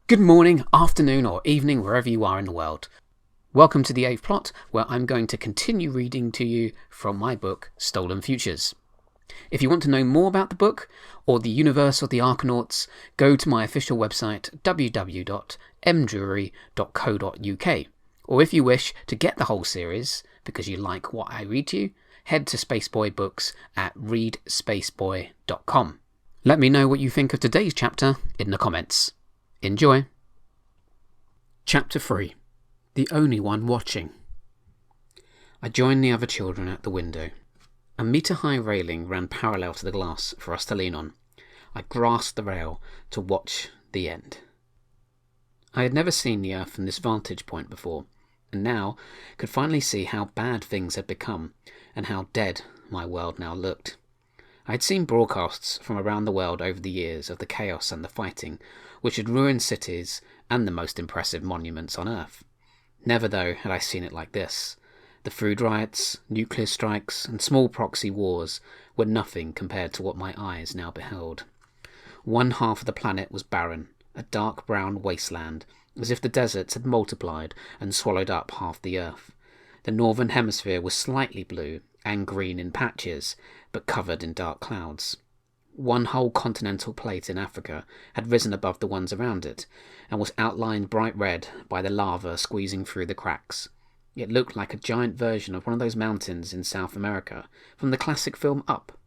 Good morning, afternoon, or evening, wherever you are in the world. Welcome to the 8th Plot, where I'm going to continue reading to you from my book, Stolen Futures. If you want to know more about the book, or the universe of the Arkonauts, go to my official website, www.mdrury.co.uk. Or if you wish to get the whole series, because you like what I read to you, head to Spaceboy Books at readspaceboy.com. Let me know what you think of today's chapter in the comments. Enjoy! Chapter 3. The Only One Watching. I joined the other children at the window. A metre-high railing ran parallel to the glass for us to lean on. I grasped the rail to watch the end. I had never seen the Earth from this vantage point before, and now could finally see how bad things had become, and how dead my world now looked. I had seen broadcasts from around the world over the years of the chaos and the fighting, which had ruined cities and the most impressive monuments on Earth. Never, though, had I seen it like this. The food riots, nuclear strikes, and small proxy wars were nothing compared to what my eyes now beheld. One half of the planet was barren, a dark brown wasteland, as if the deserts had multiplied and swallowed up half the Earth. The northern hemisphere was slightly blue and green in patches, but covered in dark clouds. One whole continental plate in Africa had risen above the ones around it, and was outlined bright red by the lava squeezing through the cracks. It looked like a giant version of one of those mountains in South America from the classic film Up.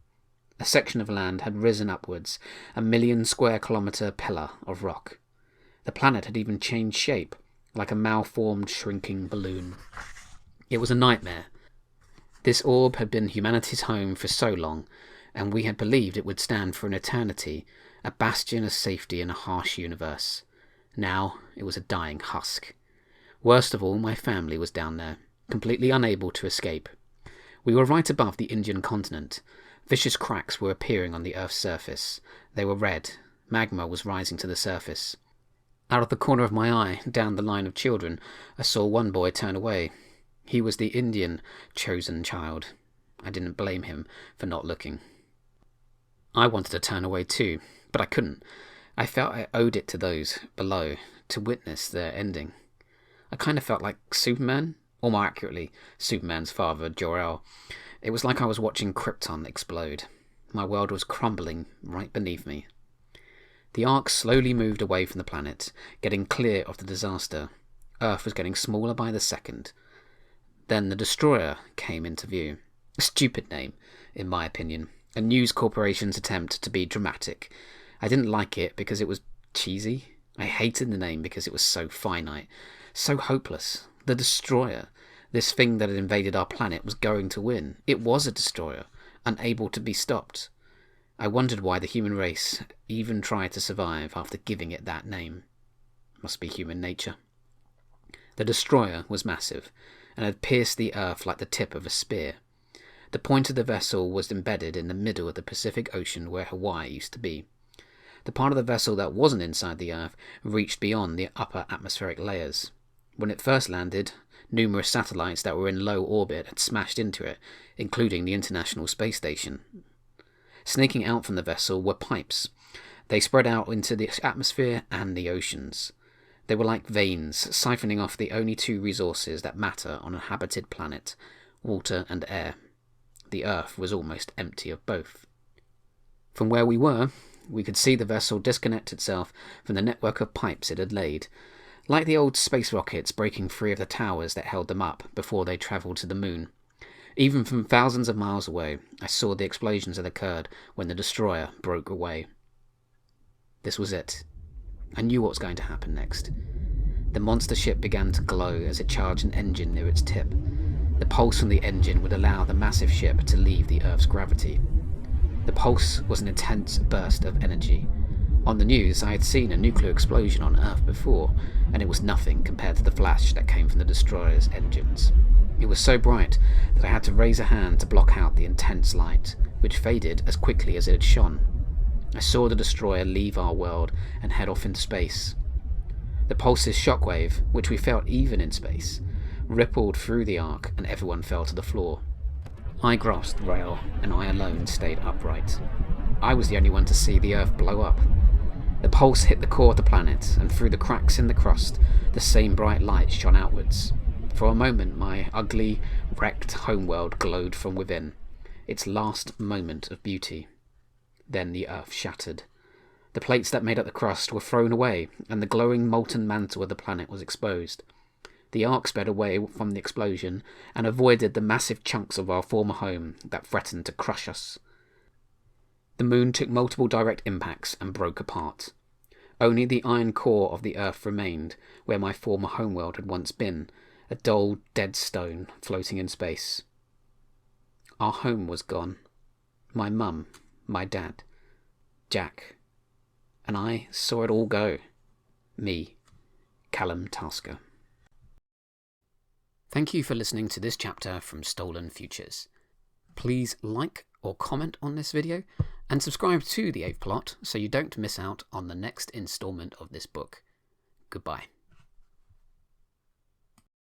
A section of land had risen upwards, a 1,000,000 square kilometre pillar of rock. The planet had even changed shape, like a malformed shrinking balloon. It was a nightmare. This orb had been humanity's home for so long, and we had believed it would stand for an eternity, a bastion of safety in a harsh universe. Now it was a dying husk. Worst of all, my family was down there, completely unable to escape. We were right above the Indian continent. Vicious cracks were appearing on the Earth's surface. They were red. Magma was rising to the surface. Out of the corner of my eye, down the line of children, I saw one boy turn away. He was the Indian chosen child. I didn't blame him for not looking. I wanted to turn away too, but I couldn't. I felt I owed it to those below to witness their ending. I kind of felt like Superman, or more accurately, Superman's father, Jor-El. It was like I was watching Krypton explode. My world was crumbling right beneath me. The Ark slowly moved away from the planet, getting clear of the disaster. Earth was getting smaller by the second. Then the Destroyer came into view. A stupid name, in my opinion. A news corporation's attempt to be dramatic. I didn't like it because it was cheesy. I hated the name because it was so finite, so hopeless. The Destroyer, this thing that had invaded our planet, was going to win. It was a destroyer, unable to be stopped. I wondered why the human race even tried to survive after giving it that name. Must be human nature. The Destroyer was massive, and had pierced the Earth like the tip of a spear. The point of the vessel was embedded in the middle of the Pacific Ocean where Hawaii used to be. The part of the vessel that wasn't inside the Earth reached beyond the upper atmospheric layers. When it first landed, numerous satellites that were in low orbit had smashed into it, including the International Space Station. Snaking out from the vessel were pipes. They spread out into the atmosphere and the oceans. They were like veins, siphoning off the only two resources that matter on a habited planet, water and air. The Earth was almost empty of both. From where we were, we could see the vessel disconnect itself from the network of pipes it had laid, like the old space rockets breaking free of the towers that held them up before they travelled to the moon. Even from thousands of miles away, I saw the explosions that occurred when the Destroyer broke away. This was it. I knew what was going to happen next. The monster ship began to glow as it charged an engine near its tip. The pulse from the engine would allow the massive ship to leave the Earth's gravity. The pulse was an intense burst of energy. On the news, I had seen a nuclear explosion on Earth before, and it was nothing compared to the flash that came from the Destroyer's engines. It was so bright that I had to raise a hand to block out the intense light, which faded as quickly as it had shone. I saw the Destroyer leave our world and head off into space. The pulse's shockwave, which we felt even in space, rippled through the Ark and everyone fell to the floor. I grasped the rail, and I alone stayed upright. I was the only one to see the Earth blow up. The pulse hit the core of the planet, and through the cracks in the crust, the same bright light shone outwards. For a moment, my ugly, wrecked homeworld glowed from within, its last moment of beauty. Then the earth shattered. The plates that made up the crust were thrown away, and the glowing molten mantle of the planet was exposed. The Ark sped away from the explosion and avoided the massive chunks of our former home that threatened to crush us. The moon took multiple direct impacts and broke apart. Only the iron core of the Earth remained, where my former homeworld had once been, a dull, dead stone floating in space. Our home was gone. My mum, my dad, Jack, and I saw it all go. Me, Callum Tasker. Thank you for listening to this chapter from Stolen Futures. Please like or comment on this video, and subscribe to The Eighth Plot so you don't miss out on the next instalment of this book. Goodbye.